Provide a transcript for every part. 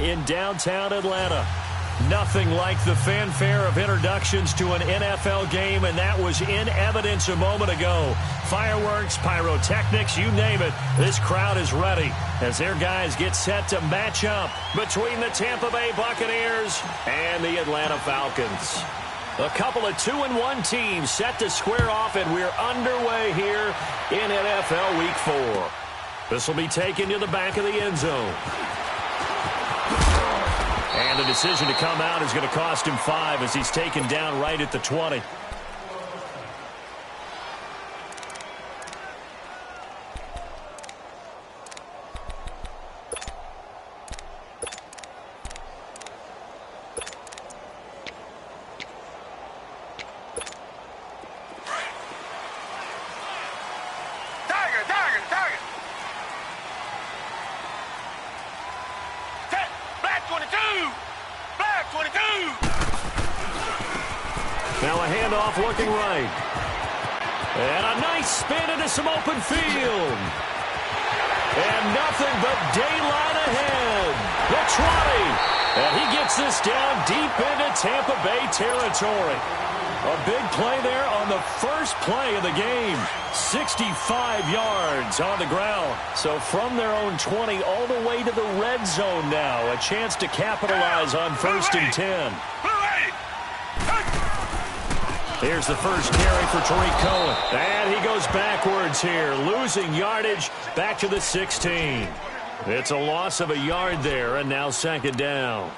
in downtown Atlanta. Nothing like the fanfare of introductions to an NFL game, and that was in evidence a moment ago. Fireworks, pyrotechnics, you name it. This crowd is ready as their guys get set to match up between the Tampa Bay Buccaneers and the Atlanta Falcons. A couple of 2-1 teams set to square off, and we're underway here in NFL Week 4. This will be taken to the back of the end zone. And the decision to come out is going to cost him 5 as he's taken down right at the 20. Now a handoff looking right. And a nice spin into some open field. And nothing but daylight ahead. The 20. And he gets this down deep into Tampa Bay territory. A big play there on the first play of the game. 65 yards on the ground. So from their own 20 all the way to the red zone now. A chance to capitalize on 1st and 10. Here's the first carry for Tariq Cohen. And he goes backwards here, losing yardage back to the 16. It's a loss of a yard there, and now 2nd down.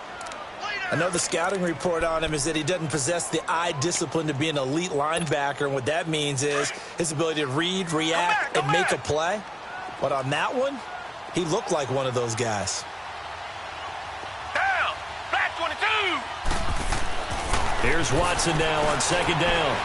I know the scouting report on him is that he doesn't possess the eye discipline to be an elite linebacker, and what that means is his ability to read, react, and make a play. But on that one, he looked like one of those guys. Down! Black 22! Here's Watson now on 2nd down.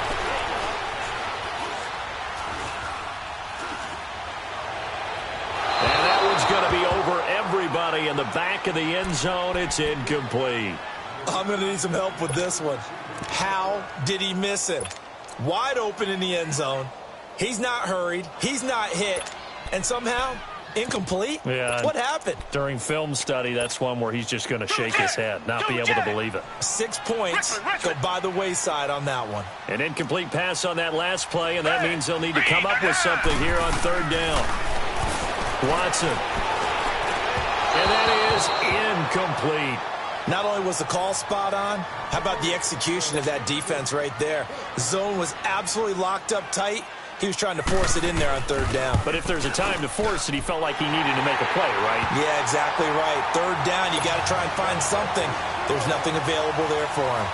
And that one's going to be over everybody in the back of the end zone. It's incomplete. I'm going to need some help with this one. How did he miss it? Wide open in the end zone. He's not hurried. He's not hit. And somehow, incomplete? Yeah. What happened? During film study, that's one where he's just going to shake his head, not be able to believe it. 6 points go by the wayside on that one. An incomplete pass on that last play, and that means they'll need to come up with something here on 3rd down. Watson. And that is incomplete. Not only was the call spot on, how about the execution of that defense right there? The zone was absolutely locked up tight. He was trying to force it in there on 3rd down. But if there's a time to force it, he felt like he needed to make a play, right? Yeah, exactly right. 3rd down, you got to try and find something. There's nothing available there for him.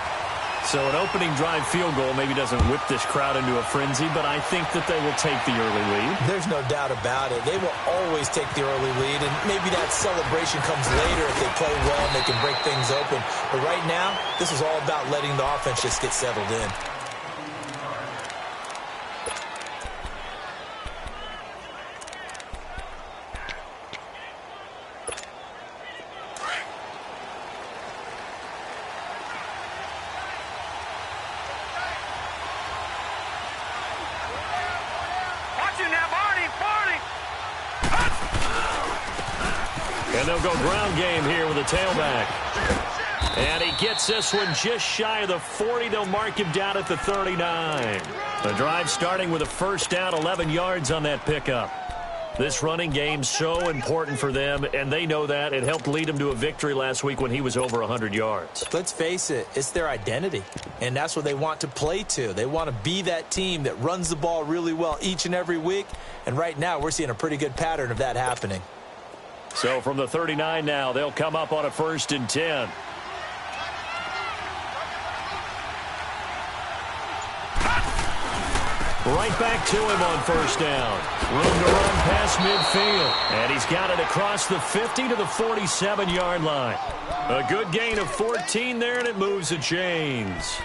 So an opening drive field goal maybe doesn't whip this crowd into a frenzy, but I think that they will take the early lead. There's no doubt about it. They will always take the early lead, and maybe that celebration comes later if they play well and they can break things open. But right now, this is all about letting the offense just get settled in. And they'll go ground game here with a tailback. And he gets this one just shy of the 40. They'll mark him down at the 39. The drive starting with a 1st down, 11 yards on that pickup. This running game's so important for them, and they know that. It helped lead them to a victory last week when he was over 100 yards. Let's face it, it's their identity, and that's what they want to play to. They want to be that team that runs the ball really well each and every week, and right now we're seeing a pretty good pattern of that happening. So from the 39 now, they'll come up on a 1st and 10. Right back to him on 1st down. Room to run past midfield. And he's got it across the 50 to the 47-yard line. A good gain of 14 there, and it moves the chains.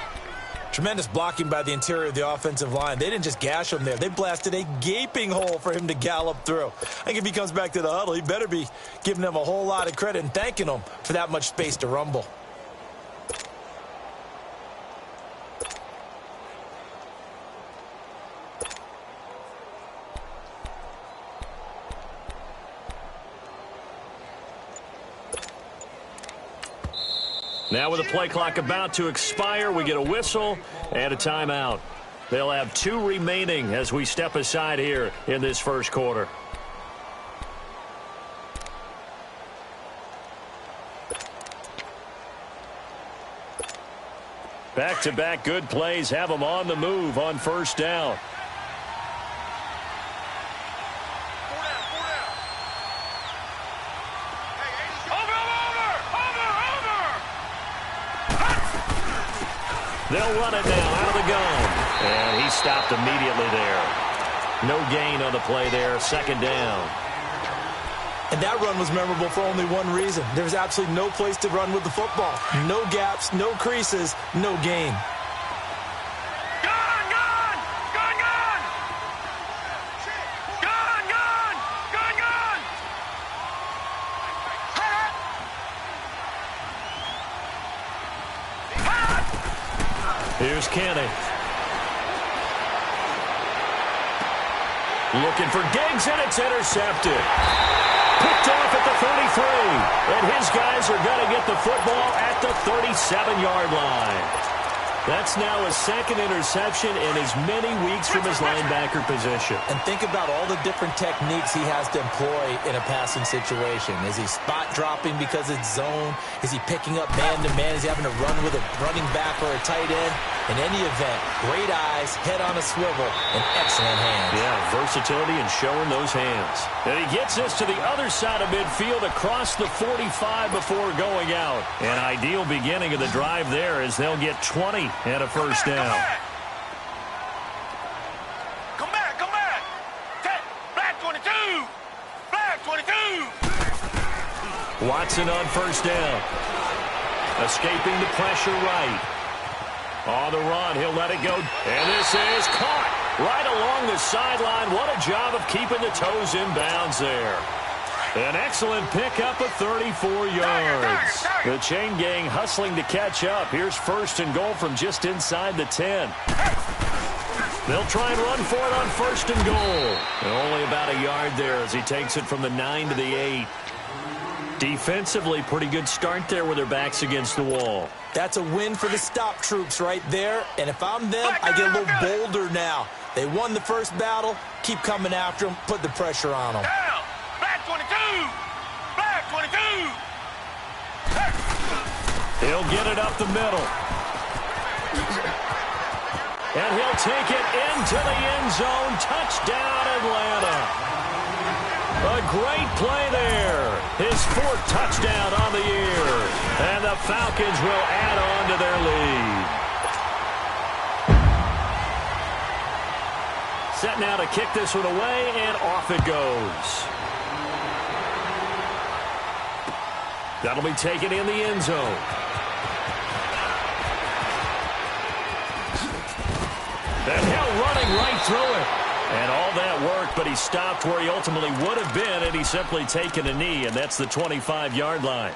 Tremendous blocking by the interior of the offensive line. They didn't just gash him there. They blasted a gaping hole for him to gallop through. I think if he comes back to the huddle, he better be giving them a whole lot of credit and thanking them for that much space to rumble. Now with the play clock about to expire, we get a whistle and a timeout. They'll have 2 remaining as we step aside here in this first quarter. Back-to-back good plays have them on the move on first down. They'll run it now out of the gun. And he stopped immediately there. No gain on the play there. Second down. And that run was memorable for only one reason. There was absolutely no place to run with the football. No gaps, no creases, no gain. Here's Kenny. Looking for Diggs, and it's intercepted. Picked off at the 33. And his guys are going to get the football at the 37-yard line. That's now his second interception in as many weeks from his linebacker position. And think about all the different techniques he has to employ in a passing situation. Is he spot dropping because it's zone? Is he picking up man-to-man? Is he having to run with a running back or a tight end? In any event, great eyes, head on a swivel, and excellent hands. Yeah, versatility and showing those hands. And he gets this to the other side of midfield across the 45 before going out. An ideal beginning of the drive there as they'll get 20 and a first down. Come back. Black 22. Black 22. Watson on first down. Escaping the pressure right. On the run, he'll let it go. And this is caught right along the sideline. What a job of keeping the toes in bounds there. An excellent pickup of 34 yards. The chain gang hustling to catch up. Here's first and goal from just inside the 10. They'll try and run for it on first and goal. And only about a yard there as he takes it from the 9 to the 8. Defensively, pretty good start there with their backs against the wall. That's a win for the stop troops right there. And if I'm them, I get a little bolder now. They won the first battle. Keep coming after them. Put the pressure on them. Down. Black 22. Black 22. He'll get it up the middle. And he'll take it into the end zone. Touchdown, Atlanta. A great play there. His 4th touchdown on the year. And the Falcons will add on to their lead. Set now to kick this one away, and off it goes. That'll be taken in the end zone. And Hill running right through it. And all that work, but he stopped where he ultimately would have been, and he's simply taken a knee, and that's the 25-yard line.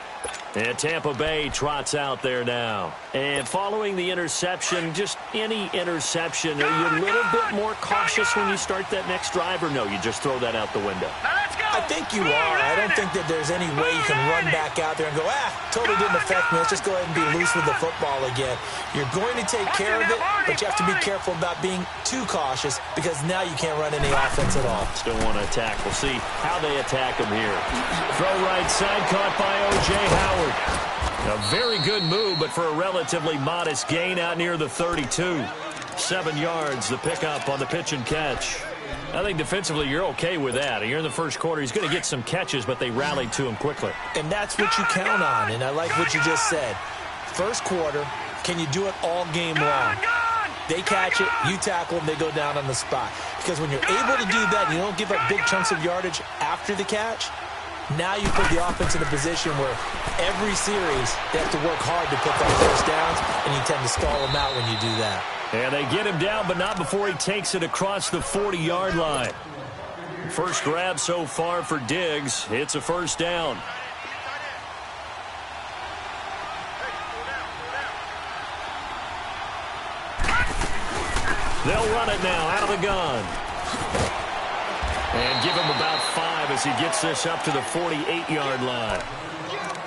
And Tampa Bay trots out there now. And following the interception, just any interception, are you a little bit more cautious when you start that next drive, or no, you just throw that out the window? I think you are. I don't think that there's any way you can run back out there and go, totally didn't affect me. Let's just go ahead and be loose with the football again. You're going to take care of it, but you have to be careful about being too cautious because now you can't run any offense at all. Still want to attack. We'll see how they attack him here. Throw right side, caught by O.J. Howard. A very good move, but for a relatively modest gain out near the 32. 7 yards, the pickup on the pitch and catch. I think defensively you're okay with that. Here in the first quarter, he's going to get some catches, but they rallied to him quickly. And that's what you count on, and I like what you just said. First quarter, can you do it all game long? They catch it, you tackle them, they go down on the spot. Because when you're able to do that, you don't give up big chunks of yardage after the catch, now you put the offense in a position where every series they have to work hard to pick up first downs, and you tend to stall them out when you do that. And they get him down, but not before he takes it across the 40-yard line. First grab so far for Diggs. It's a first down. They'll run it now out of the gun. And give him about 5 as he gets this up to the 48-yard line.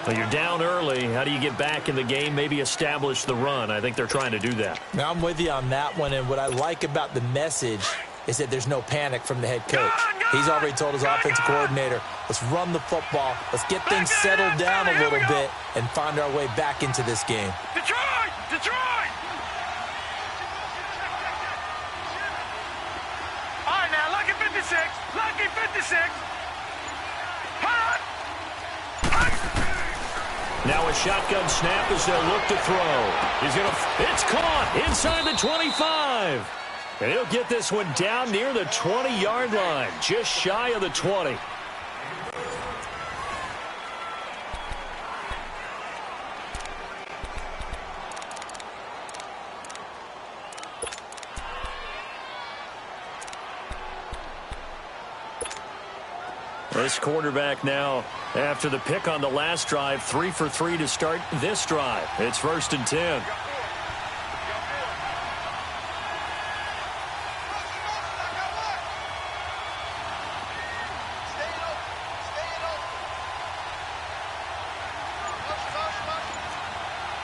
Well, you're down early. How do you get back in the game, maybe establish the run? I think they're trying to do that. Now, I'm with you on that one, and what I like about the message is that there's no panic from the head coach. He's already told his offensive coordinator, let's run the football, let's get things settled down a little bit and find our way back into this game. Detroit! Detroit! All right, now, lucky 56. Lucky 56. Hot! Now a shotgun snap as they'll look to throw. It's caught inside the 25. And he'll get this one down near the 20-yard line, just shy of the 20. This quarterback now, after the pick on the last drive, 3 for 3 to start this drive. It's 1st and 10.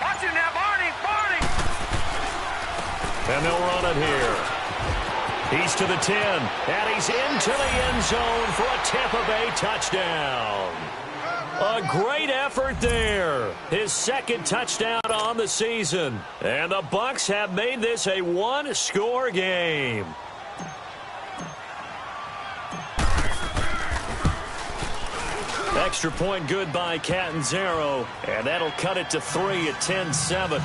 Watch it now, Barney! Barney! And they'll run it here. He's to the 10, and he's into the end zone for a Tampa Bay touchdown. A great effort there. His second touchdown on the season. And the Bucs have made this a one-score game. Extra point good by Catanzaro, and that'll cut it to 3 at 10-7.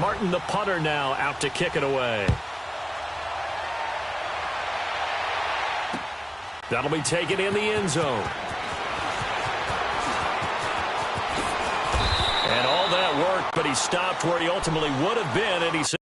Martin, the punter, now out to kick it away. That'll be taken in the end zone. And all that work, but he stopped where he ultimately would have been, and he said,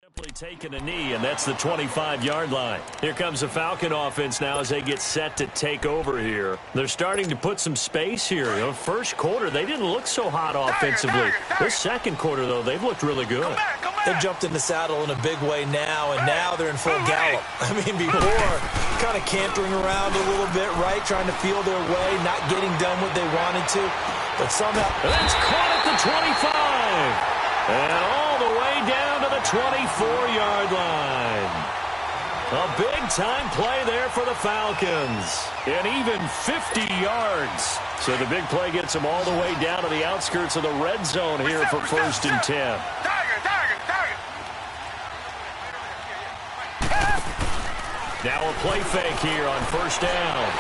simply taking a knee, and that's the 25-yard line. Here comes the Falcon offense now as they get set to take over here. They're starting to put some space here. You know, first quarter, they didn't look so hot offensively. This second quarter, though, they've looked really good. They've jumped in the saddle in a big way now, and now they're in full gallop. I mean, before, kind of cantering around a little bit, right, trying to feel their way, not getting done what they wanted to, but somehow... That's caught at the 25. And all the way down to the 24-yard line. A big-time play there for the Falcons. And even 50 yards. So the big play gets them all the way down to the outskirts of the red zone here for 1st and 10. Now a play fake here on 1st down.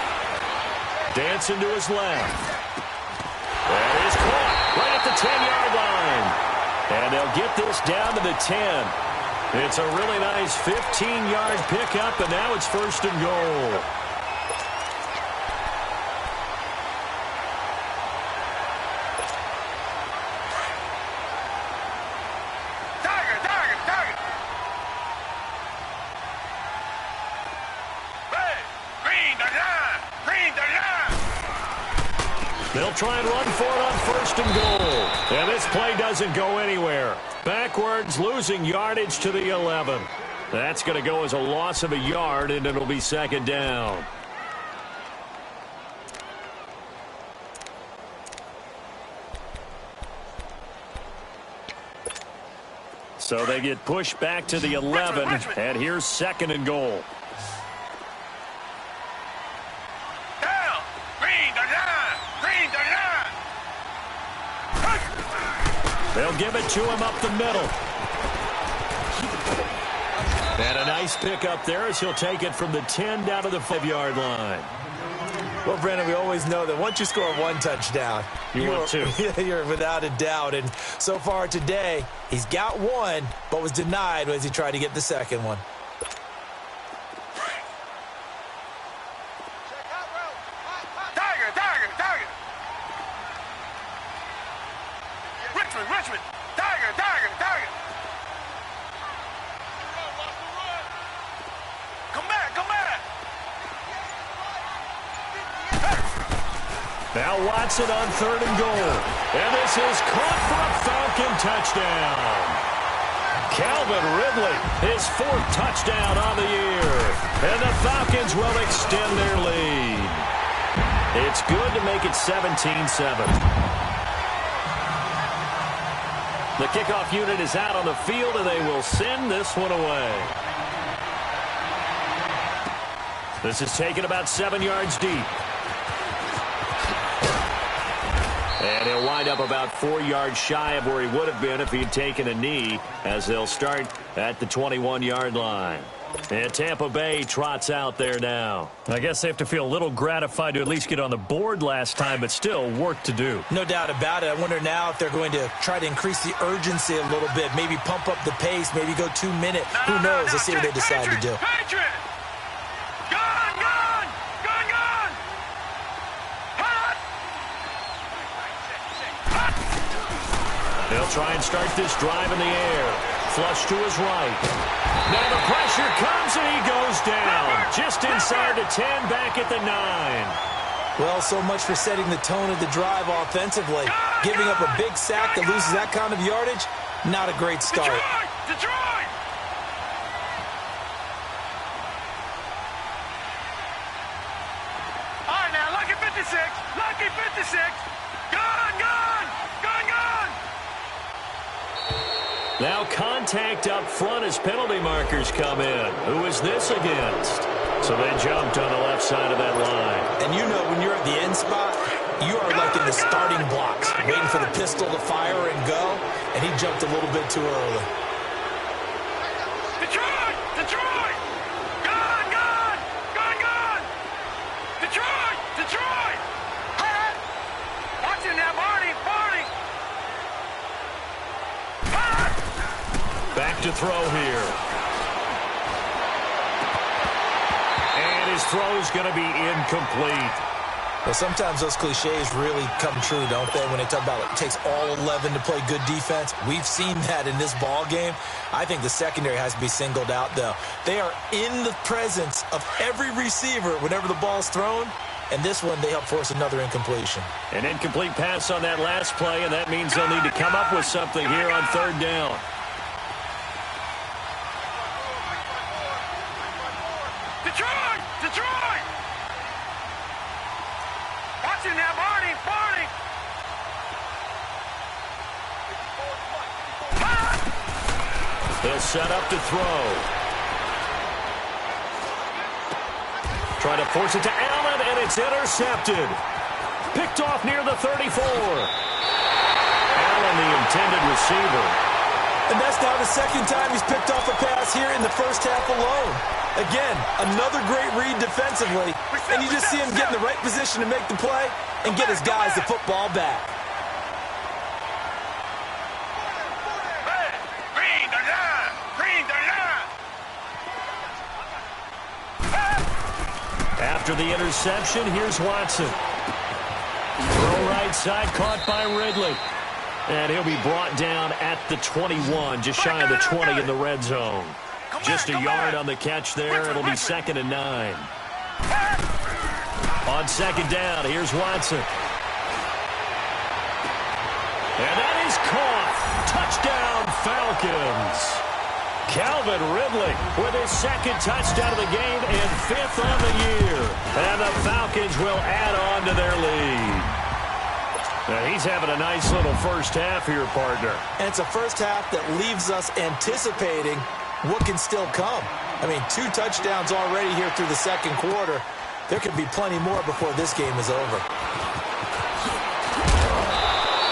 Dancing to his left. That is caught right at the 10-yard line. And they'll get this down to the 10. It's a really nice 15-yard pickup, and now it's 1st and goal. They'll try and run for it on 1st and goal. And this play doesn't go anywhere. Backwards, losing yardage to the 11. That's going to go as a loss of a yard, and it'll be 2nd down. So they get pushed back to the 11, and here's 2nd and goal. Down. Green, they're down. Green, they're down. They'll give it to him up the middle. And a nice pick up there as he'll take it from the 10 down to the 5-yard line. Well, Brandon, we always know that once you score one touchdown, you're without a doubt. And so far today, he's got one, but was denied as he tried to get the second one. Tiger. Richmond. Tiger. Come back. Now Watson on 3rd and goal. And this is caught for a Falcon touchdown. Calvin Ridley, his 4th touchdown on the year. And the Falcons will extend their lead. It's good to make it 17-7. The kickoff unit is out on the field, and they will send this one away. This is taken about 7 yards deep. And he'll wind up about 4 yards shy of where he would have been if he'd taken a knee, as they'll start at the 21-yard line. And Tampa Bay trots out there now. I guess they have to feel a little gratified to at least get on the board last time, but still work to do. No doubt about it. I wonder now if they're going to try to increase the urgency a little bit, maybe pump up the pace, maybe go 2 minute. Who knows? Let's see what they decide to do. They'll try and start this drive in the air. Flush to his right. Now the pressure comes and he goes down. Just inside the 10, back at the 9. Well, so much for setting the tone of the drive offensively. Giving up a big sack that loses that kind of yardage, not a great start. Detroit! All right, now, lucky 56. Gone! Now contact up front as penalty markers come in. Who is this against? So they jumped on the left side of that line. And you know when you're at the end spot, you are like in the starting blocks, waiting for the pistol to fire and go, and he jumped a little bit too early. Detroit! Gone! Detroit! Watch him now, Barney! Back to throw here. And his throw's going to be incomplete. Well, sometimes those cliches really come true, don't they? When they talk about it takes all 11 to play good defense. We've seen that in this ball game. I think the secondary has to be singled out, though. They are in the presence of every receiver whenever the ball's thrown. And this one, they help force another incompletion. An incomplete pass on that last play, and that means they'll need to come up with something here on 3rd down. Detroit! Watch him now, Barney! He'll set up to throw. Try to force it to Allen, and it's intercepted. Picked off near the 34. Allen, the intended receiver. And that's now the 2nd time he's picked off a pass here in the first half alone. Again, another great read defensively, and you just see him get in the right position to make the play and get his guys the football back. Green, they're down! After the interception, here's Watson. Throw right side, caught by Ridley. And he'll be brought down at the 21, just shy of the 20 in the red zone. Just a yard on the catch there. It'll be 2nd and 9. On 2nd down, here's Watson. And that is caught. Touchdown, Falcons. Calvin Ridley with his 2nd touchdown of the game and 5th on the year. And the Falcons will add on to their lead. He's having a nice little first half here, partner. And it's a first half that leaves us anticipating what can still come. I mean, 2 touchdowns already here through the second quarter. There could be plenty more before this game is over.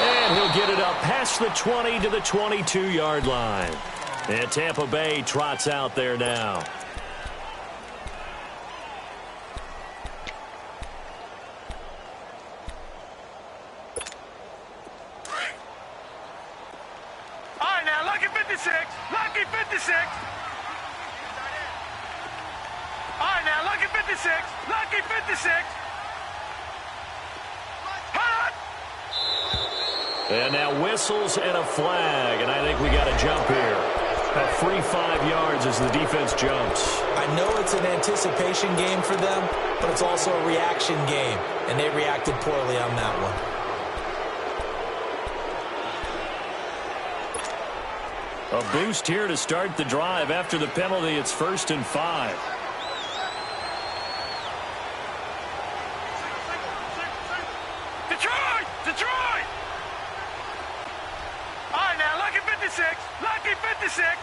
And he'll get it up past the 20 to the 22-yard line. And Tampa Bay trots out there now. Lucky 56. All right, now, lucky 56. Lucky 56. Hot. And now whistles and a flag, and I think we got a jump here. A free 5 yards as the defense jumps. I know it's an anticipation game for them, but it's also a reaction game, and they reacted poorly on that one. A boost here to start the drive. After the penalty, it's 1st and 5. Detroit! Detroit! All right, now, lucky 56. Lucky 56.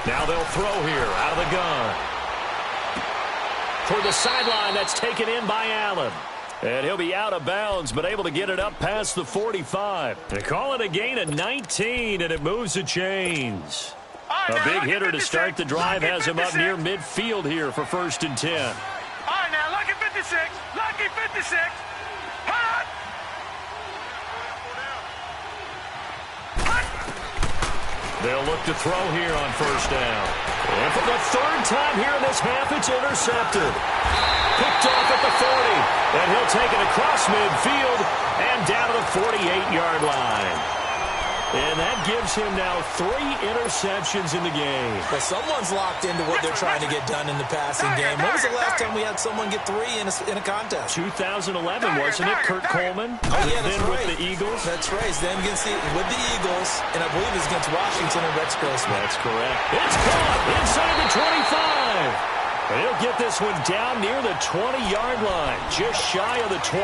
Now they'll throw here out of the gun. For the sideline, that's taken in by Allen. And he'll be out of bounds, but able to get it up past the 45. They call it a gain of 19, and it moves the chains. A big hitter to start the drive has him up near midfield here for 1st and 10. All right, now, lucky 56. Lucky 56. Hot. They'll look to throw here on 1st down. And for the 3rd time here in this half, it's intercepted. Picked off at the 40, and he'll take it across midfield and down to the 48-yard line. And that gives him now 3 interceptions in the game. But someone's locked into what they're trying to get done in the passing game. When was the last time we had someone get 3 in a contest? 2011, wasn't it, Kurt Coleman? Oh, yeah, that's then right. with the Eagles. That's right. He's then with the Eagles, and I believe it's against Washington and Rex Grossman. That's correct. It's caught inside the 25. And he'll get this one down near the 20-yard line, just shy of the 20.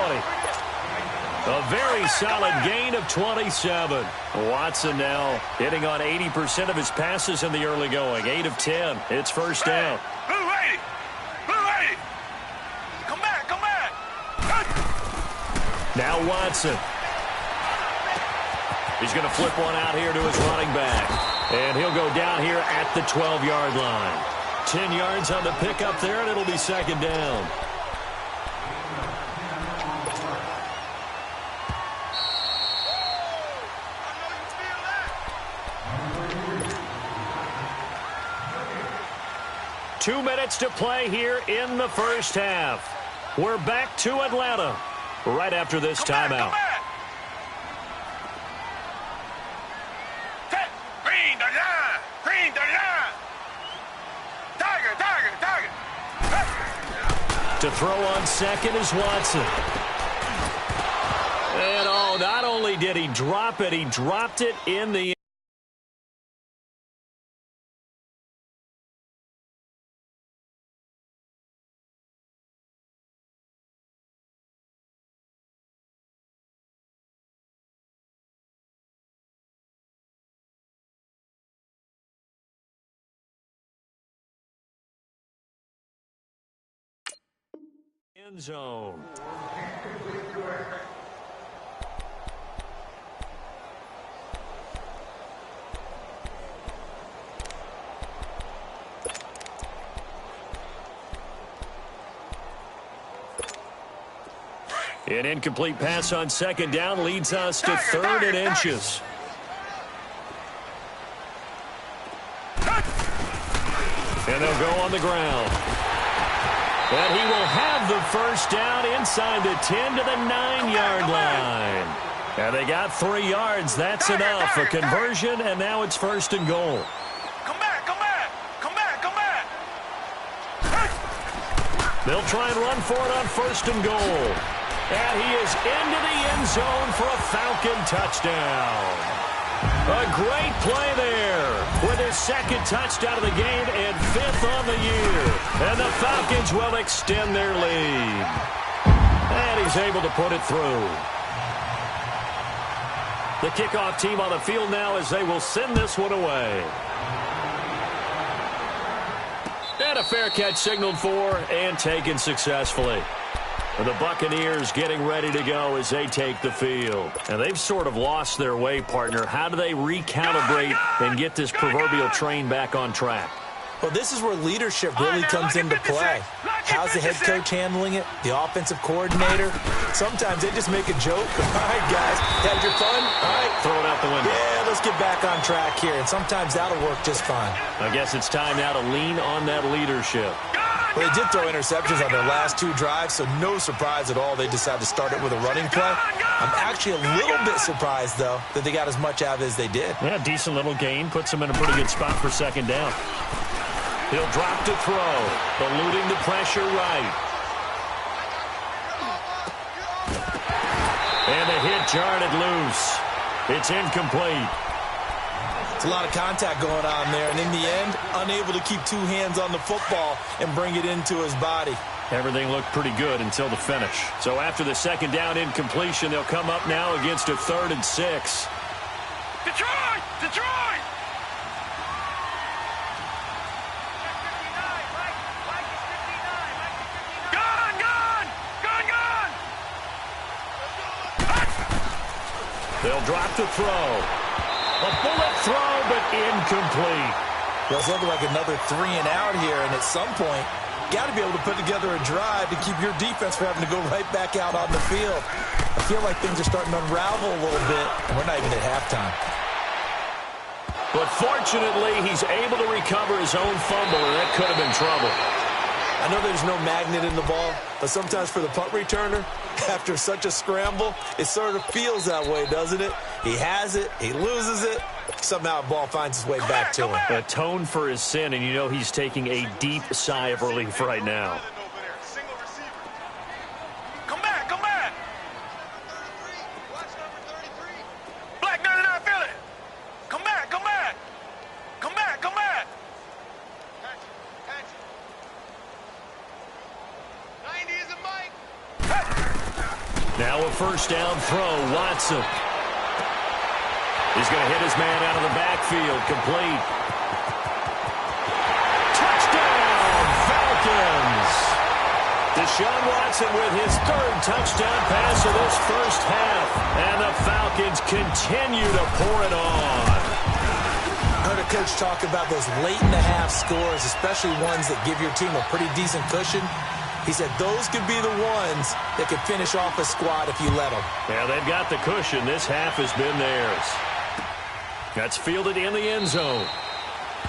A very solid gain of 27. Watson now hitting on 80% of his passes in the early going. 8 of 10. It's 1st down. Blue 80. Blue 80. Come back. Come back. Now Watson. He's going to flip one out here to his running back. And he'll go down here at the 12-yard line. 10 yards on the pickup there, and it'll be 2nd down. Two minutes to play here in the 1st half. We're back to Atlanta right after this timeout. Green the line. Green the line. Tiger. To throw on 2nd is Watson. And not only did he drop it, he dropped it in the end zone. An incomplete pass on 2nd down leads us to 3rd and inches. And they'll go on the ground. And he will have the 1st down inside the 10 to the 9-yard line. And they got 3 yards. That's enough. A conversion, and now it's 1st and goal. Come back. They'll try and run for it on 1st and goal. And he is into the end zone for a Falcon touchdown. A great play there with his second touchdown of the game and 5th on the year. And the Falcons will extend their lead. And he's able to put it through. The kickoff team on the field now as they will send this one away. And a fair catch signaled for and taken successfully. And the Buccaneers getting ready to go as they take the field. And they've sort of lost their way, partner. How do they recalibrate and get this proverbial train back on track? Well, this is where leadership really comes into play. How's the head coach handling it? The offensive coordinator? Sometimes they just make a joke. All right, guys, had your fun? All right. Throw it out the window. Yeah, let's get back on track here. And sometimes that'll work just fine. I guess it's time now to lean on that leadership. Well, they did throw interceptions on their last 2 drives, so no surprise at all they decided to start it with a running play. I'm actually a little bit surprised, though, that they got as much out of it as they did. Yeah, decent little gain. Puts them in a pretty good spot for second down. He'll drop to throw, eluding the pressure right. And the hit jarred it loose. It's incomplete. It's a lot of contact going on there, and in the end, unable to keep 2 hands on the football and bring it into his body. Everything looked pretty good until the finish. So after the second down incompletion, they'll come up now against a 3rd and 6. Detroit! Detroit! Gone! Gone! Gone! Gone! They'll drop to throw. A bullet throw, but incomplete. Well, it's looking like another 3 and out here, and at some point, got to be able to put together a drive to keep your defense from having to go right back out on the field. I feel like things are starting to unravel a little bit, and we're not even at halftime. But fortunately, he's able to recover his own fumble, and that could have been trouble. I know there's no magnet in the ball, but sometimes for the punt returner, after such a scramble, it sort of feels that way, doesn't it? He has it, he loses it, somehow the ball finds its way back to him. Atone for his sin, and you know he's taking a deep sigh of relief right now. Come back! Come back! Black 99, feel it! Come back! Come back! Come back! Come back! Catch it. 90 is a mic. Now a first down throw, Watson. He's going to hit his man out of the backfield, complete. Touchdown, Falcons! Deshaun Watson with his 3rd touchdown pass of this first half. And the Falcons continue to pour it on. I heard a coach talk about those late-in-the-half scores, especially ones that give your team a pretty decent cushion. He said those could be the ones that could finish off a squad if you let them. Yeah, they've got the cushion. This half has been theirs. That's fielded in the end zone.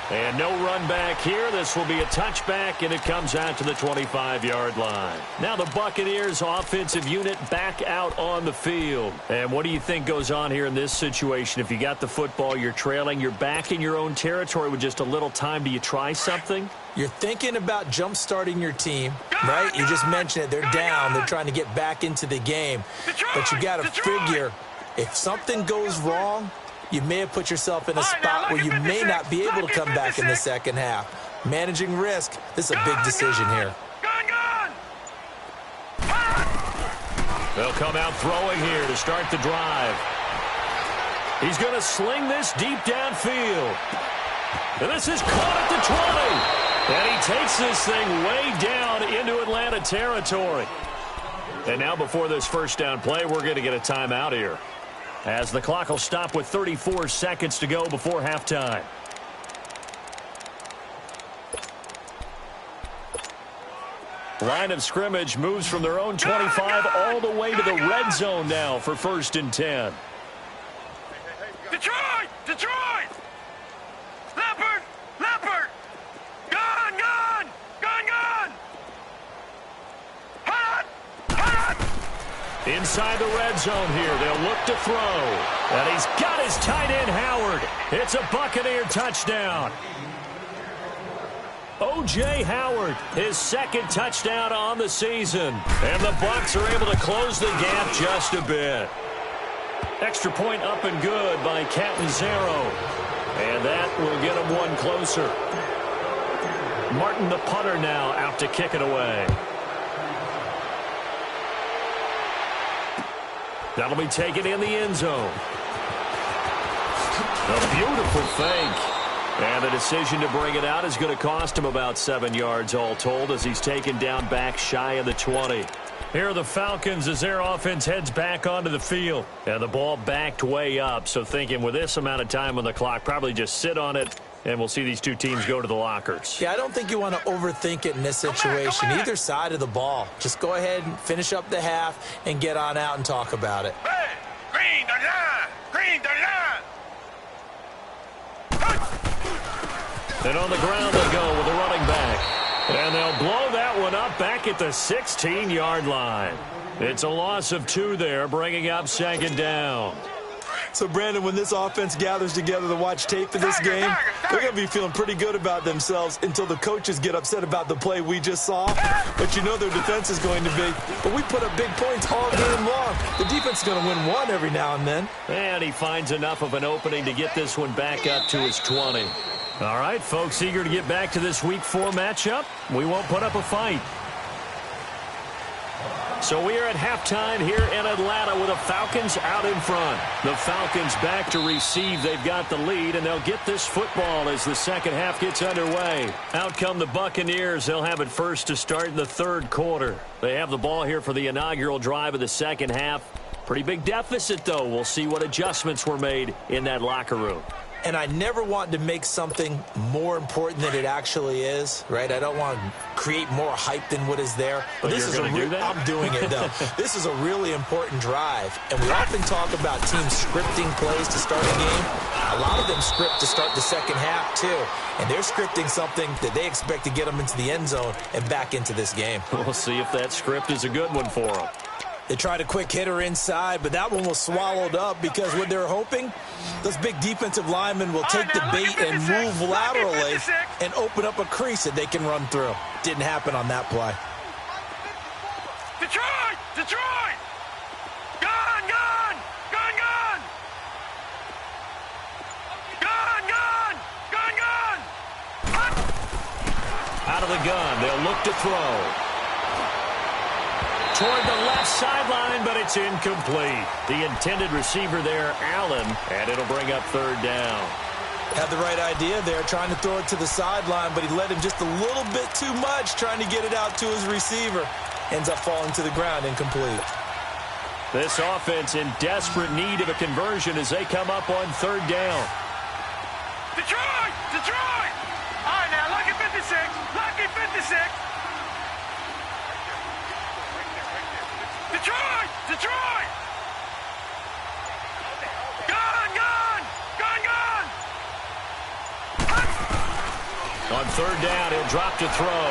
And no run back here. This will be a touchback, and it comes out to the 25-yard line. Now the Buccaneers offensive unit back out on the field. And what do you think goes on here in this situation? If you got the football, you're trailing, you're back in your own territory with just a little time. Do you try something? You're thinking about jump-starting your team, right? You just mentioned it. They're down. They're trying to get back into the game. But you got to figure, if something goes wrong, you may have put yourself in a spot where you may not be able to come back in the second half. Managing risk, this is a big decision here. They'll come out throwing here to start the drive. He's going to sling this deep downfield. And this is caught at the 20. And he takes this thing way down into Atlanta territory. And now before this first down play, we're going to get a timeout here, as the clock will stop with 34 seconds to go before halftime. Line of scrimmage moves from their own 25 all the way to the red zone now for 1st and 10. Detroit! Detroit! Leopard! Leopard! Gone! Gone! Gone! Gone! Hot! Hot! Inside the red zone here, they'll look to throw. And he's got his tight end, Howard. It's a Buccaneer touchdown. O.J. Howard, his 2nd touchdown on the season. And the Bucs are able to close the gap just a bit. Extra point up and good by Catanzaro. And that will get him one closer. Martin, the punter, now out to kick it away. That'll be taken in the end zone. A beautiful fake. And the decision to bring it out is going to cost him about 7 yards all told as he's taken down back shy of the 20. Here are the Falcons as their offense heads back onto the field. And the ball backed way up, so thinking with this amount of time on the clock, probably just sit on it, and we'll see these two teams go to the lockers. Yeah, I don't think you want to overthink it in this situation. Either side of the ball. Just go ahead and finish up the half and get on out and talk about it. Hey, green, 39! Green, 39! And on the ground they go with the running back. And they'll blow that one up back at the 16-yard line. It's a loss of 2 there, bringing up second down. So, Brandon, when this offense gathers together to watch tape of this game, they're going to be feeling pretty good about themselves until the coaches get upset about the play we just saw. But you know their defense is going to be. But we put up big points all game long. The defense is going to win one every now and then. And he finds enough of an opening to get this one back up to his 20. All right, folks, eager to get back to this Week 4 matchup. We won't put up a fight. So we are at halftime here in Atlanta with the Falcons out in front. The Falcons back to receive. They've got the lead, and they'll get this football as the second half gets underway. Out come the Buccaneers. They'll have it first to start in the third quarter. They have the ball here for the inaugural drive of the second half. Pretty big deficit, though. We'll see what adjustments were made in that locker room. And I never want to make something more important than it actually is, right? I don't want to create more hype than what is there. But this is I'm doing it, though. This is a really important drive. And we often talk about teams scripting plays to start a game. A lot of them script to start the second half, too. And they're scripting something that they expect to get them into the end zone and back into this game. We'll see if that script is a good one for them. They tried a quick hitter inside, but that one was swallowed up because what they're hoping, those big defensive linemen will take the bait and move laterally and open up a crease that they can run through. Didn't happen on that play. Detroit! Detroit! Gone! Gone! Gone! Gone! Gone! Gone! Gone! Gone! Out of the gun, they'll look to throw. Toward the left sideline, but it's incomplete. The intended receiver there, Allen, and it'll bring up third down. Had the right idea there, trying to throw it to the sideline, but he let him just a little bit too much, trying to get it out to his receiver. Ends up falling to the ground, incomplete. This offense in desperate need of a conversion as they come up on third down. Detroit! Detroit! All right, now, lucky 56. Lucky 56. Detroit! Detroit! Gone! Gone! Gone! Gone! On third down, he'll drop to throw.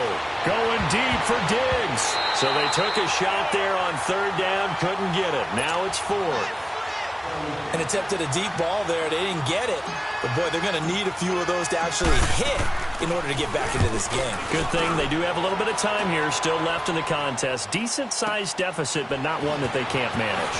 Going deep for Diggs. So they took a shot there on third down, couldn't get it. Now it's fourth. And attempted a deep ball there. They didn't get it. But, boy, they're going to need a few of those to actually hit in order to get back into this game. Good thing they do have a little bit of time here still left in the contest. Decent-sized deficit, but not one that they can't manage.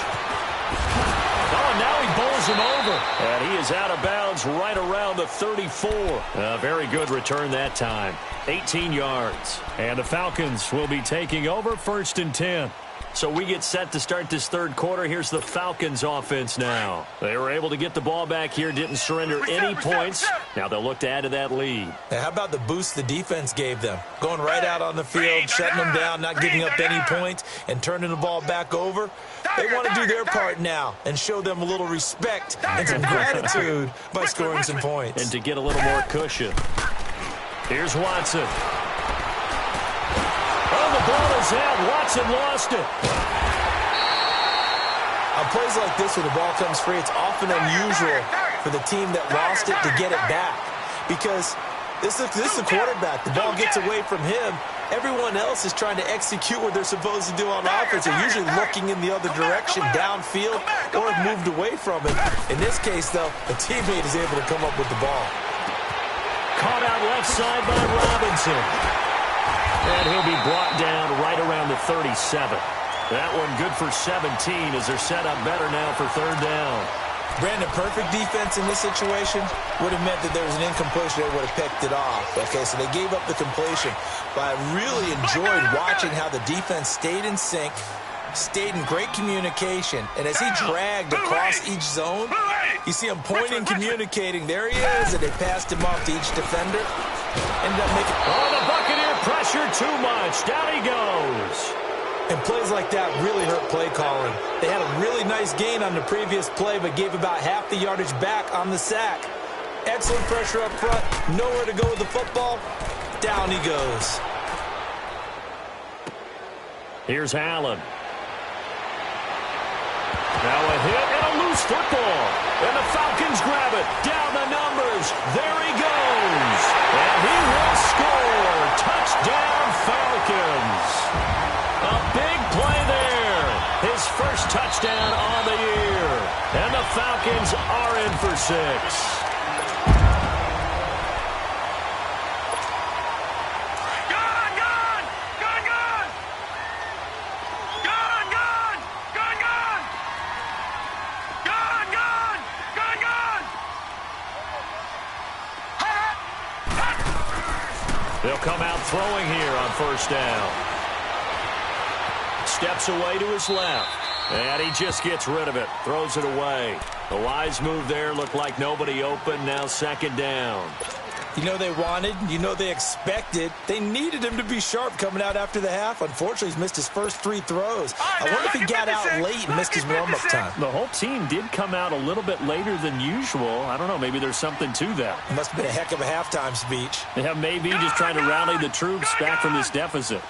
Oh, now he bowls him over. And he is out of bounds right around the 34. A very good return that time. 18 yards. And the Falcons will be taking over first and 10. So we get set to start this third quarter. Here's the Falcons offense now. They were able to get the ball back here, didn't surrender any points. Now they'll look to add to that lead. Now, how about the boost the defense gave them? Going right out on the field, shutting them down, not giving up any points, and turning the ball back over. They want to do their part now and show them a little respect and some gratitude by scoring some points. And to get a little more cushion. Here's Watson. Oh, the ball is out. Watson lost it. On plays like this where the ball comes free, it's often unusual for the team that lost it to get it back. Because this is a quarterback. The ball gets away from him. Everyone else is trying to execute what they're supposed to do on offense. They're usually looking in the other direction, downfield, or have moved away from it. In this case, though, a teammate is able to come up with the ball. Caught out left side by Robinson. And he'll be brought down right around the 37. That one good for 17 as they're set up better now for third down. Brandon, perfect defense in this situation would have meant that there was an incompletion. They would have picked it off. Okay, so they gave up the completion. But I really enjoyed watching how the defense stayed in sync, stayed in great communication. And as he dragged across each zone, you see him pointing, communicating. There he is, and they passed him off to each defender. Ended up making... Oh, the Buccaneer pressure too much. Down he goes. And plays like that really hurt play calling. They had a really nice gain on the previous play, but gave about half the yardage back on the sack. Excellent pressure up front. Nowhere to go with the football. Down he goes. Here's Allen. Now a hit and a loose football. And the Falcons grab it. Down the numbers. There he goes. And he will score. Touchdown, Falcons. A big play there. His first touchdown on the year. And the Falcons are in for 6. They'll come out throwing here on first down. Steps away to his left. And he just gets rid of it. Throws it away. The wise move there. Looked like nobody open. Now second down. You know they wanted, you know they expected. They needed him to be sharp coming out after the half. Unfortunately, he's missed his first 3 throws. I wonder if he got out late and missed his warm-up time. The whole team did come out a little bit later than usual. I don't know, maybe there's something to that. It must have been a heck of a halftime speech. Yeah, maybe just trying to rally the troops back from this deficit.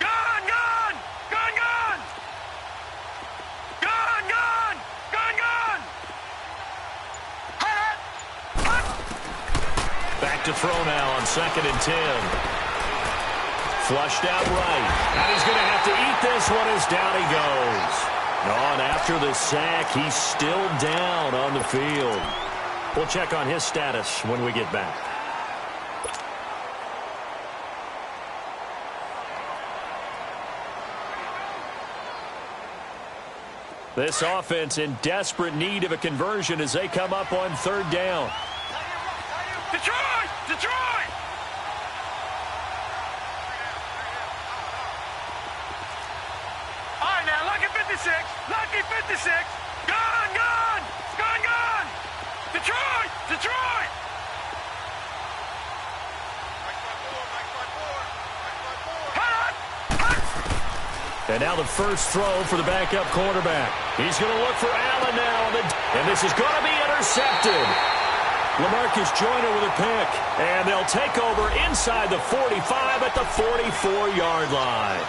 To throw now on 2nd and 10. Flushed out right. And he's going to have to eat this one as down he goes. And after the sack, he's still down on the field. We'll check on his status when we get back. This offense in desperate need of a conversion as they come up on third down. Detroit! Detroit! All right, now, lucky 56. Lucky 56. Gone, gone! Gone, gone! Detroit! Detroit! And now the first throw for the backup quarterback. He's going to look for Allen now. And this is going to be intercepted. LaMarcus Joyner with a pick. And they'll take over inside the 45 at the 44-yard line.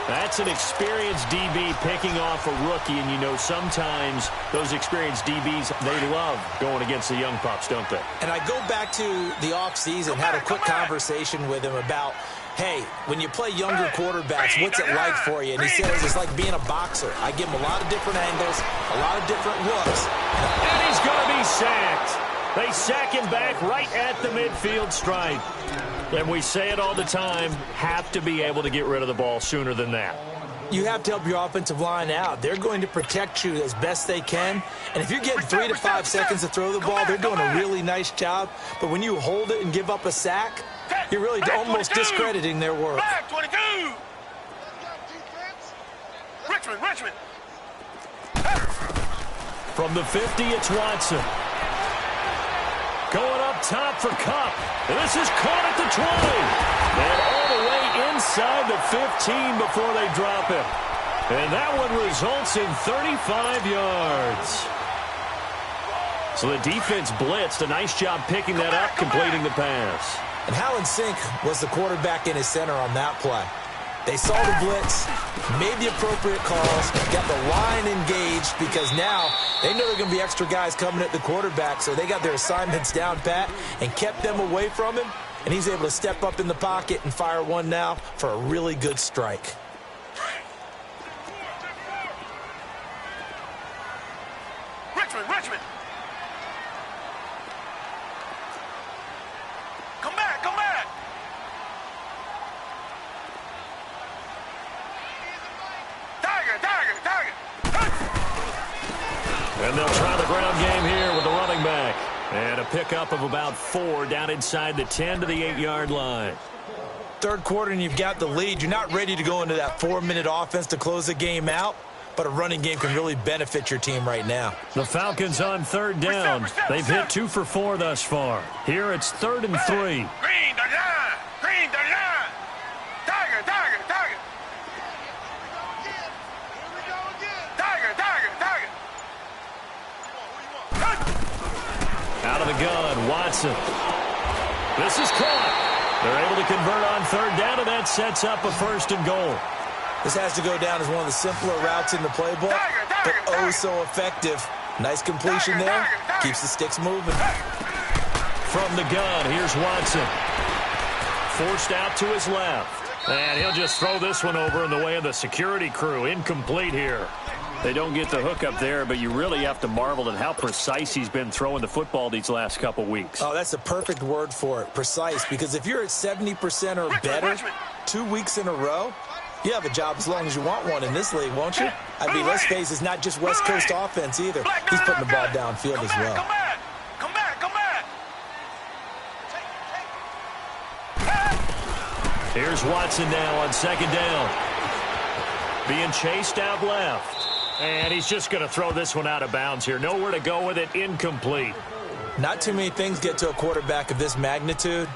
That's an experienced DB picking off a rookie. And, you know, sometimes those experienced DBs, they love going against the young pups, don't they? And I go back to the offseason, had a quick conversation with him about, hey, when you play younger quarterbacks, what's it like for you? And he says it's like being a boxer. I give him a lot of different angles, a lot of different looks. And he's going to be sacked. They sack him back right at the midfield stripe. And we say it all the time, have to be able to get rid of the ball sooner than that. You have to help your offensive line out. They're going to protect you as best they can. And if you're getting 3 to 5 seconds to throw the ball, they're doing a really nice job. But when you hold it and give up a sack, you're really almost discrediting their work. Back 22. Richmond. From the 50, it's Watson. Going up top for Kupp. And this is caught at the 20. And all the way inside the 15 before they drop it. And that one results in 35 yards. So the defense blitzed. A nice job picking that up, completing the pass. And Howland Sink was the quarterback in his center on that play. They saw the blitz, made the appropriate calls, got the line engaged because now they know there are going to be extra guys coming at the quarterback, so they got their assignments down pat and kept them away from him, and he's able to step up in the pocket and fire one now for a really good strike. Richmond. Come back. Tiger. And they'll try the ground game here with the running back. And a pickup of about 4 down inside the 10 to the 8-yard line. Third quarter and you've got the lead. You're not ready to go into that 4-minute offense to close the game out, but a running game can really benefit your team right now. The Falcons on third down. They've hit 2 for 4 thus far. Here it's 3rd and 3. Green the line. Green the line. Tiger, tiger, tiger. Tiger, tiger, tiger. Out of the gun, Watson. This is caught. They're able to convert on third down, and that sets up a 1st and goal. This has to go down as one of the simpler routes in the playbook, but oh so effective. Nice completion there. Keeps the sticks moving. From the gun, here's Watson. Forced out to his left. And he'll just throw this one over in the way of the security crew. Incomplete here. They don't get the hook up there, but you really have to marvel at how precise he's been throwing the football these last couple weeks. Oh, that's a perfect word for it, precise, because if you're at 70% or better 2 weeks in a row, you have a job as long as you want one in this league, won't you? I mean, let's face it, it's not just West Coast offense either. He's putting the ball downfield as well. Come back. Come back. Come back. Here's Watson now on 2nd down. Being chased out left. And he's just going to throw this one out of bounds here. Nowhere to go with it. Incomplete. Not too many things get to a quarterback of this magnitude,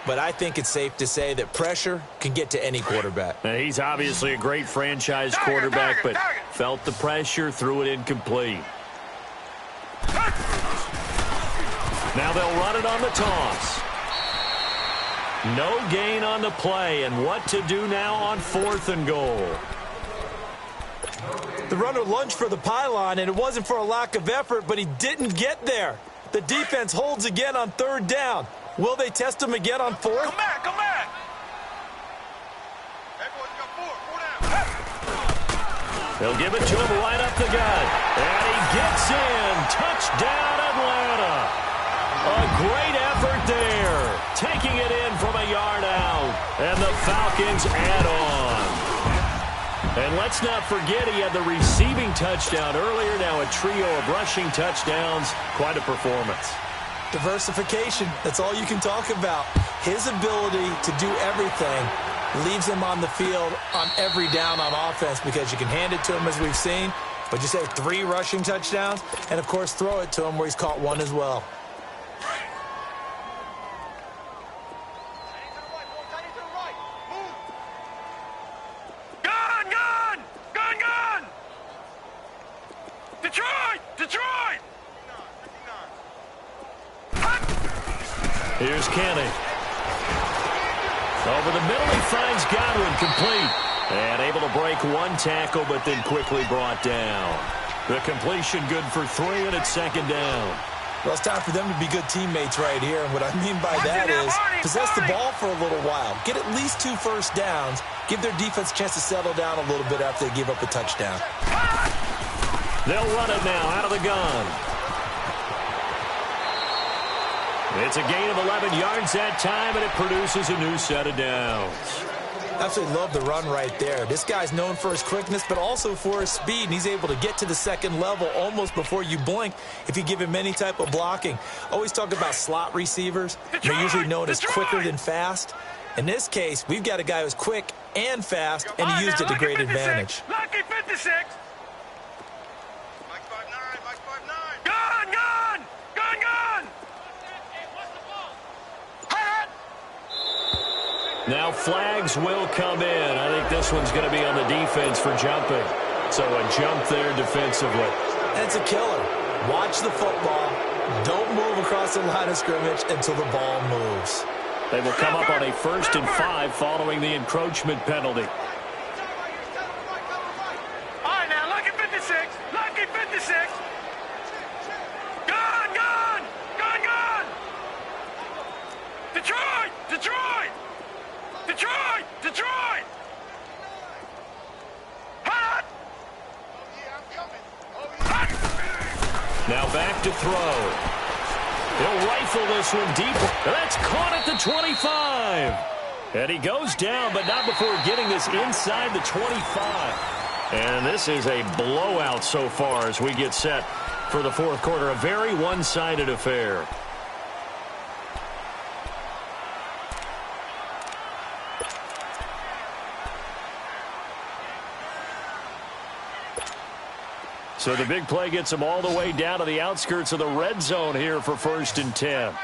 but I think it's safe to say that pressure can get to any quarterback. Now, he's obviously a great franchise quarterback, but felt the pressure, threw it incomplete. Now they'll run it on the toss. No gain on the play, and what to do now on 4th and goal. The runner lunged for the pylon, and it wasn't for a lack of effort, but he didn't get there. The defense holds again on 3rd down. Will they test him again on 4th? Come back. Come back. They'll give it to him right up the gut. And he gets in. Touchdown, Atlanta. A great effort there. Taking it in from a yard out. And the Falcons add on. And let's not forget he had the receiving touchdown earlier. Now a trio of rushing touchdowns. Quite a performance. Diversification. That's all you can talk about. His ability to do everything leaves him on the field on every down on offense because you can hand it to him as we've seen, but just have 3 rushing touchdowns and, of course, throw it to him where he's caught 1 as well. Here's Kenny. Over the middle, he finds Godwin complete. And able to break 1 tackle, but then quickly brought down. The completion good for 3, and it's 2nd down. Well, it's time for them to be good teammates right here. And what I mean by that is possess the ball for a little while. Get at least 2 first downs. Give their defense a chance to settle down a little bit after they give up a touchdown. They'll run it now out of the gun. It's a gain of 11 yards that time, and it produces a new set of downs. Absolutely love the run right there. This guy's known for his quickness, but also for his speed, and he's able to get to the 2nd level almost before you blink if you give him any type of blocking. Always talk about slot receivers. They're usually known as quicker than fast. In this case, we've got a guy who's quick and fast, and he used it to great advantage. Lucky 56. Mike 5'9", Mike 5'9". Gun, gun, gun, gun. Now flags will come in. I think this one's going to be on the defense for jumping. So a jump there defensively. And it's a killer. Watch the football. Don't move across the line of scrimmage until the ball moves. They will come up on a 1st and 5 following the encroachment penalty. All right, now, lucky 56. Lucky 56. Gun, gun, gun, gun. Detroit, Detroit. Detroit! Detroit! Hot! Now back to throw. He'll rifle this one deep. That's caught at the 25. And he goes down, but not before getting this inside the 25. And this is a blowout so far as we get set for the fourth quarter. A very one-sided affair. So the big play gets them all the way down to the outskirts of the red zone here for 1st and 10.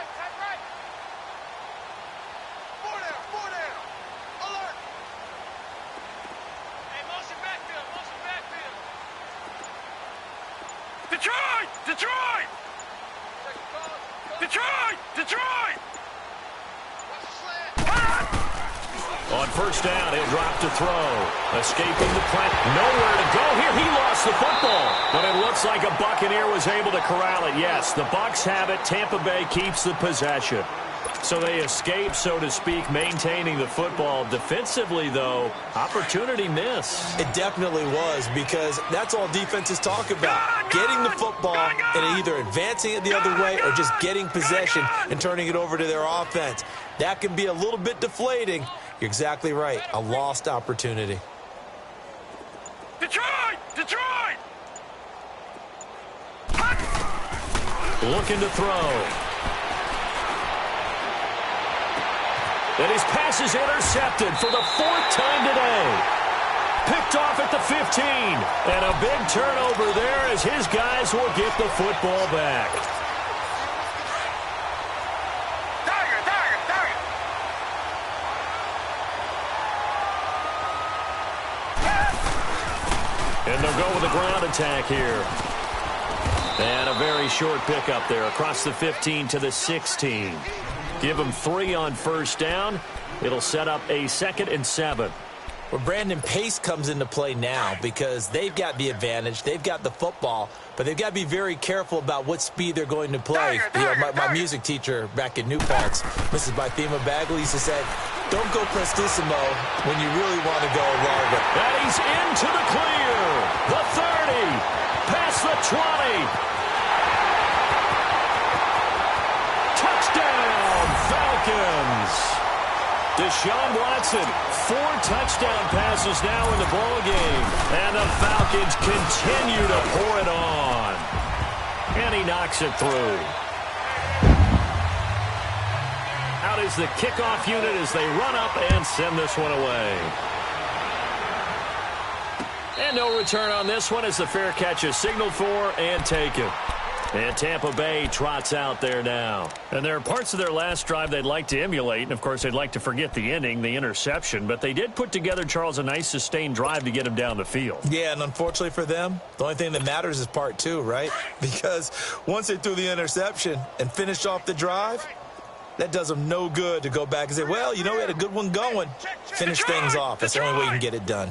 On 1st down, he'll drop to throw. Escaping the press. Nowhere to go here. He lost the football. But it looks like a Buccaneer was able to corral it. Yes, the Bucs have it. Tampa Bay keeps the possession. So they escape, so to speak, maintaining the football. Defensively, though, opportunity miss. It definitely was, because that's all defenses talk about. Getting the football and either advancing it the other way or just getting possession and turning it over to their offense. That can be a little bit deflating. You're exactly right. A lost opportunity. Detroit! Detroit! Looking to throw. And his pass is intercepted for the 4th time today. Picked off at the 15. And a big turnover there as his guys will get the football back. And they'll go with a ground attack here. And a very short pickup there across the 15 to the 16. Give them 3 on 1st down. It'll set up a 2nd and 7. Well, Brandon, pace comes into play now because they've got the advantage. They've got the football, but they've got to be very careful about what speed they're going to play. My music teacher back in New Paltz, Mrs. Bythema Bagley, used to say, don't go prestissimo when you really want to go largo. And he's into the clear. The 30. Past the 20. Touchdown, Falcons. Deshaun Watson, 4 touchdown passes now in the ball game. And the Falcons continue to pour it on. And he knocks it through. Out is the kickoff unit as they run up and send this one away. And no return on this one as the fair catch is signaled for and taken. And Tampa Bay trots out there now. And there are parts of their last drive they'd like to emulate. And, of course, they'd like to forget the ending, the interception. But they did put together, Charles, a nice sustained drive to get them down the field. Yeah, and unfortunately for them, the only thing that matters is part 2, right? Because once they threw the interception and finished off the drive, that does them no good to go back and say, well, you know, we had a good one going. Finish things off. That's the only way you can get it done.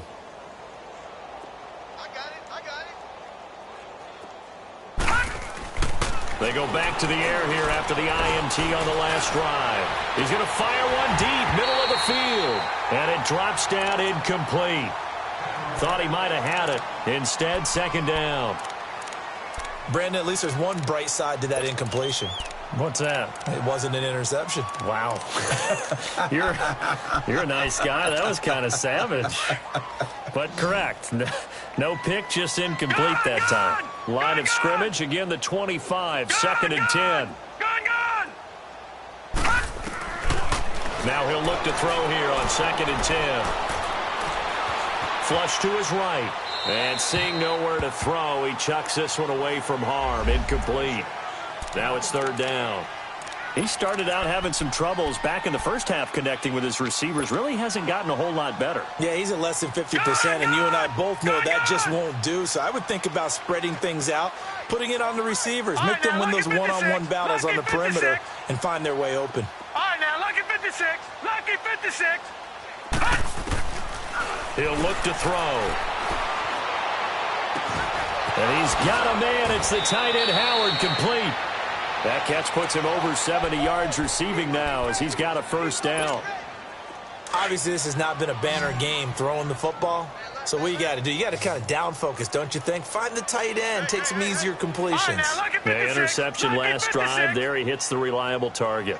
They go back to the air here after the INT on the last drive. He's going to fire one deep, middle of the field. And it drops down incomplete. Thought he might have had it. Instead, 2nd down. Brandon, at least there's one bright side to that incompletion. What's that? It wasn't an interception. Wow. You're a nice guy. That was kind of savage. But correct. No pick, just incomplete that time. Line of scrimmage, again the 25, 2nd and 10. Now he'll look to throw here on 2nd and 10. Flush to his right. And seeing nowhere to throw, he chucks this one away from harm. Incomplete. Now it's 3rd down. He started out having some troubles back in the first half connecting with his receivers. Really hasn't gotten a whole lot better. Yeah, he's at less than 50%, and you and I both know that just won't do. So I would think about spreading things out, putting it on the receivers, make them win those one-on-one battles on the perimeter, and find their way open. All right, now, lucky 56. Lucky 56. He'll look to throw. And he's got a man. It's the tight end, Howard, complete. That catch puts him over 70 yards receiving now as he's got a 1st down. Obviously, this has not been a banner game throwing the football. So what you got to do, you got to kind of down focus, don't you think? Find the tight end, take some easier completions. Yeah, interception last drive. There he hits the reliable target.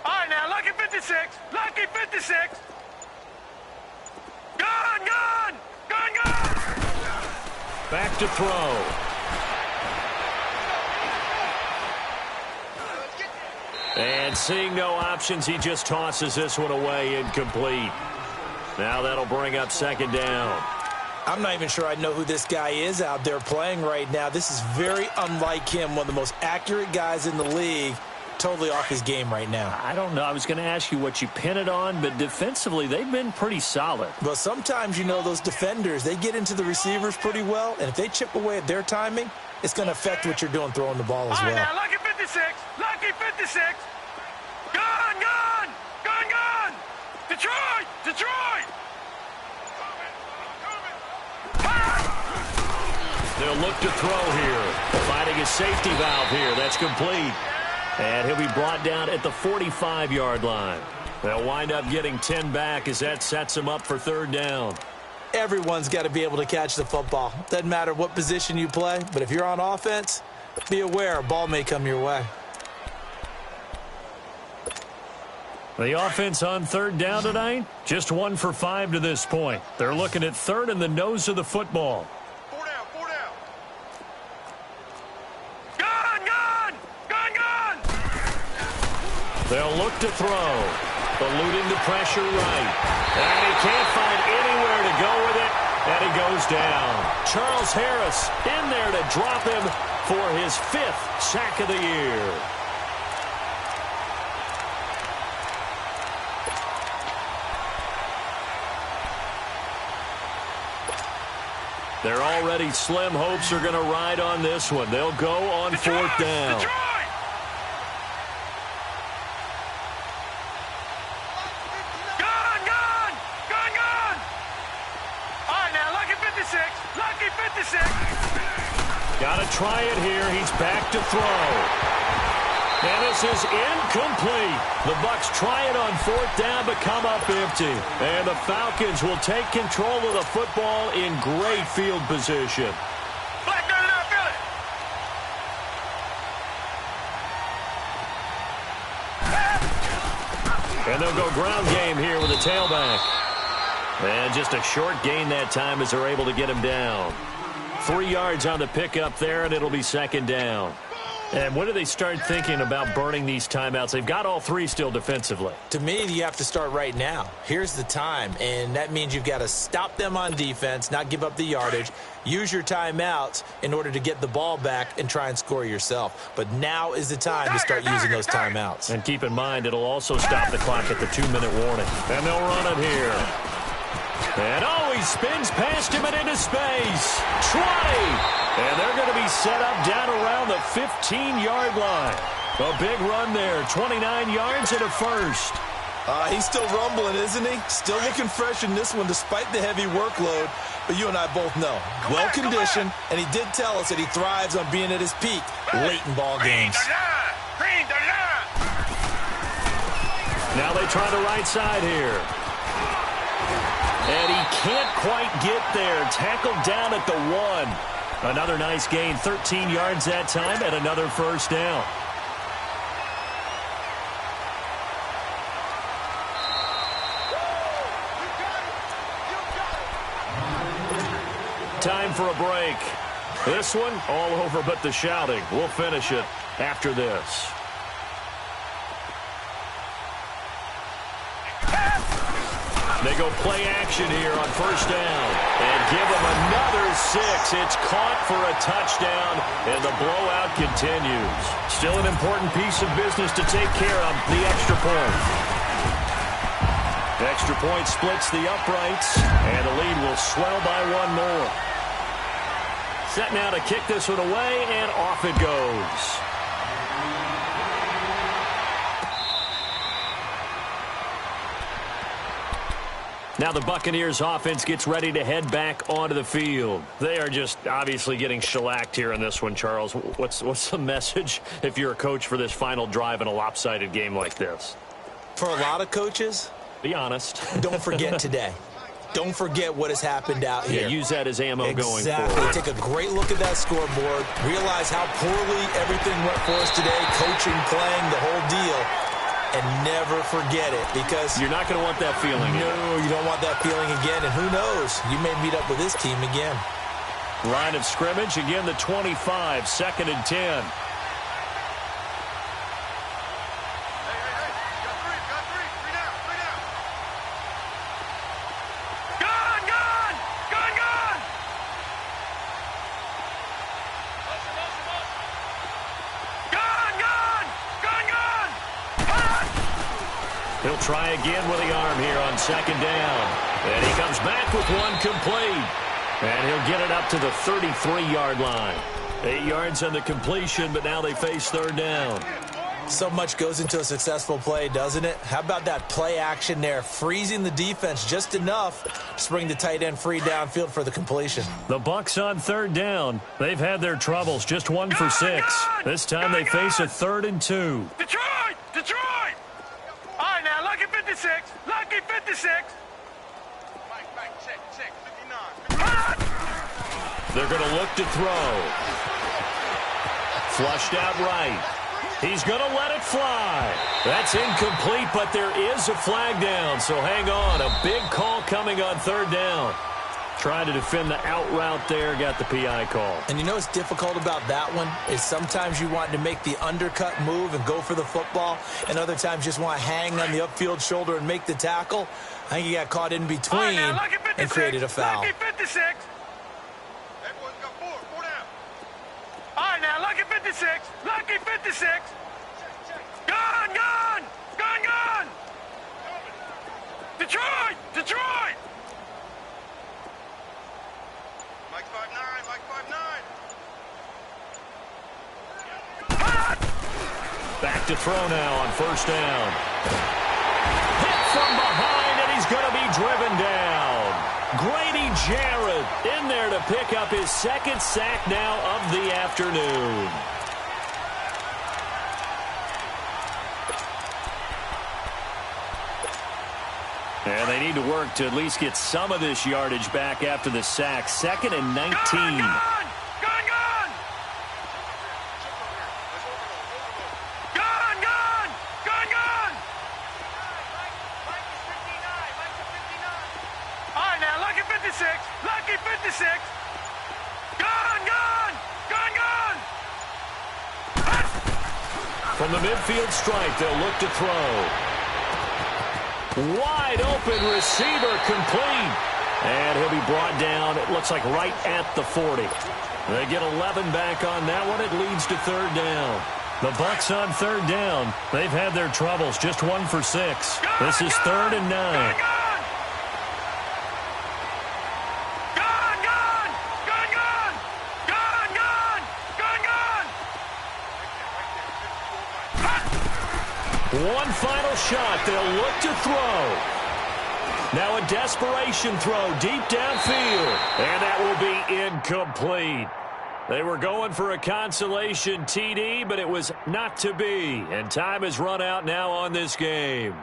All right, now, lucky 56. Lucky 56. Gun, gun. back to throw. And seeing no options, he just tosses this one away, incomplete. Now that'll bring up second down. I'm not even sure I know who this guy is out there playing right now. This is very unlike him, one of the most accurate guys in the league. Totally off his game right now. I don't know. I was going to ask you what you pin it on, but defensively, they've been pretty solid. Well, sometimes, you know, those defenders, they get into the receivers pretty well, and if they chip away at their timing, it's going to affect what you're doing throwing the ball as well. All right, now, Lucky 56. Lucky 56. Gone, gone. Gone, gone. Detroit. Detroit. They'll look to throw here. Finding a safety valve here. That's complete. And he'll be brought down at the 45-yard line. They'll wind up getting 10 back as that sets him up for third down. Everyone's got to be able to catch the football. Doesn't matter what position you play, but if you're on offense, be aware a ball may come your way. The offense on third down tonight, just 1 for 5 to this point. They're looking at third in the nose of the football. Four down, four down. Gone, gone. Gone, gone. They'll look to throw. Eluding the pressure right. And he can't find anywhere to go with it. And he goes down. Charles Harris in there to drop him for his 5th sack of the year. They're already slim hopes are going to ride on this one. They'll go on Detroit, 4th down. Detroit. Gone, gone. Gone, gone. All right, now, Lucky 56. Lucky 56. Got to try it here. He's back to throw. And this is incomplete. The Bucs try it on 4th down, but come up empty. And the Falcons will take control of the football in great field position. Black 99 Philly. And they'll go ground game here with a tailback. And just a short gain that time as they're able to get him down. 3 yards on the pickup there, and it'll be second down. And when do they start thinking about burning these timeouts? They've got all 3 still defensively. To me, you have to start right now. Here's the time, and that means you've got to stop them on defense, not give up the yardage, use your timeouts in order to get the ball back and try and score yourself. But now is the time to start using those timeouts. And keep in mind, it'll also stop the clock at the 2-minute warning. And they'll run it here. And he spins past him and into space. 20! And they're going to be set up down around the 15-yard line. A big run there, 29 yards and a first. He's still rumbling, isn't he? Still looking fresh in this one despite the heavy workload. But you and I both know, well-conditioned, and he did tell us that he thrives on being at his peak late in ball games. Now they try the right side here. And he can't quite get there. Tackled down at the 1. Another nice gain, 13 yards that time, and another first down. Time for a break. This one, all over but the shouting. We'll finish it after this. They go play action here on first down and give them another 6. It's caught for a touchdown, and the blowout continues. Still an important piece of business to take care of, the extra point. Extra point splits the uprights, and the lead will swell by 1 more. Set now to kick this one away, and off it goes. Now the Buccaneers offense gets ready to head back onto the field. They are just obviously getting shellacked here in this one, Charles. What's the message if you're a coach for this final drive in a lopsided game like this? For a lot of coaches, be honest. Don't forget today. Don't forget what has happened out here. Yeah, use that as ammo going forward. forward. Take a great look at that scoreboard. Realize how poorly everything went for us today. Coaching, playing, the whole deal. And never forget it, because you're not going to want that feeling. No, you don't want that feeling again. And who knows? You may meet up with this team again. Line of scrimmage, again the 25, 2nd and 10. He'll try again with the arm here on 2nd down. And he comes back with one complete. And he'll get it up to the 33-yard line. 8 yards on the completion, but now they face 3rd down. So much goes into a successful play, doesn't it? How about that play action there, freezing the defense just enough to bring the tight end free downfield for the completion. The Bucs on 3rd down. They've had their troubles, just 1 for 6. This time they face a 3rd and 2. Detroit! Detroit! All right, now, lucky 56. Lucky 56. Mike, check, 59. They're going to look to throw. Flushed out right. He's going to let it fly. That's incomplete, but there is a flag down, so hang on. A big call coming on 3rd down. Trying to defend the out route there, got the PI call. And you know what's difficult about that one is sometimes you want to make the undercut move and go for the football, and other times just want to hang on the upfield shoulder and make the tackle. I think he got caught in between and created a foul. Lucky 56. Everyone's got four down. All right, now, lucky 56. Lucky 56. Gun! Detroit! Detroit! Mike 5'9", Mike 5'9". Back to throw now on 1st down. Hit from behind, and he's going to be driven down. Grady Jarrett in there to pick up his 2nd sack now of the afternoon. And they need to work to at least get some of this yardage back after the sack. 2nd and 19. Gun! All right, now, lucky 56. Lucky 56. Gun! From the midfield stripe, they'll look to throw. Wide open receiver complete. And he'll be brought down, it looks like right at the 40. They get 11 back on that one. It leads to 3rd down. The Bucs on 3rd down. They've had their troubles, just 1 for 6. This is 3rd and 9. One final shot. They'll look to throw. Now a desperation throw deep downfield. And that will be incomplete. They were going for a consolation TD, but it was not to be. And time has run out now on this game.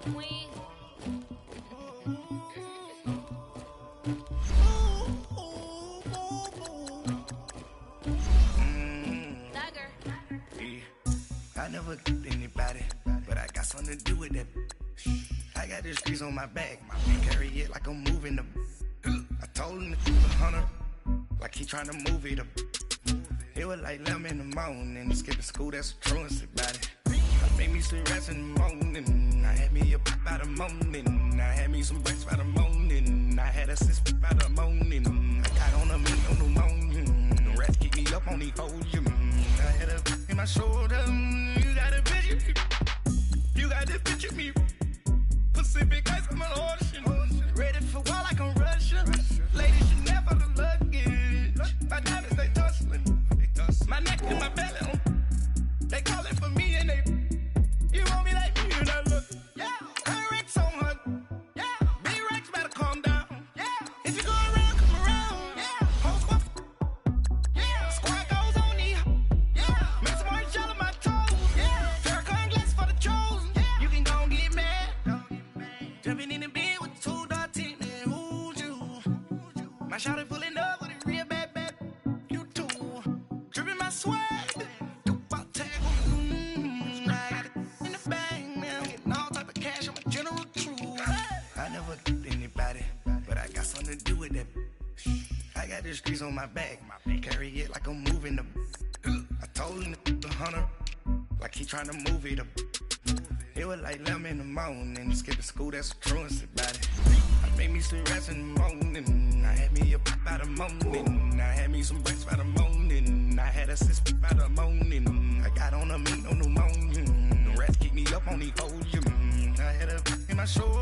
queen. Dagger. I never get anybody, but I got something to do with that. I got this grease on my back, my feet carry it like I'm moving the. I told him to keep the hunter, like he trying to move it up. It was like 11 in the morning, skipping school, that's a truancy about it. I made me some rest in the morning, I had me a pop by the morning, I had me some breaks by the morning, I had a sis by the morning, I got on a meat on the morning, the rats keep me up on the podium, I had a in my shoulder, you got a picture, you got this picture me, Pacific ice on my ocean, ready for war like I'm Russia, ladies should never the luggage, my diamonds they tussling, my neck and my belly, they calling for me and they, you want me like me and I look, yeah, her Rex on her, yeah, big Rex better calm down, yeah, if you go around, come around, yeah, whole squad, yeah, squad goes on me, yeah, make some orange gel on my toes, yeah, Farrakhan glass for the chosen, yeah, you can go and get mad, jumping in the bed with 2 dots in it, who's you, my shawty pulling up with a real bad, you too, dripping my swag, to do with that. I got this grease on my back, carry it like I'm moving the. I told him to keep the hunter, like he trying to move it up. It was like 11 in the morning, skipping school, that's a truancy about it. I made me some rest in the morning, I had me a pop by the morning, I had me some breaks by the morning, I had a sis by the morning, I got on a meat on the morning, the rats keep me up on the podium, I had a in my shoulder.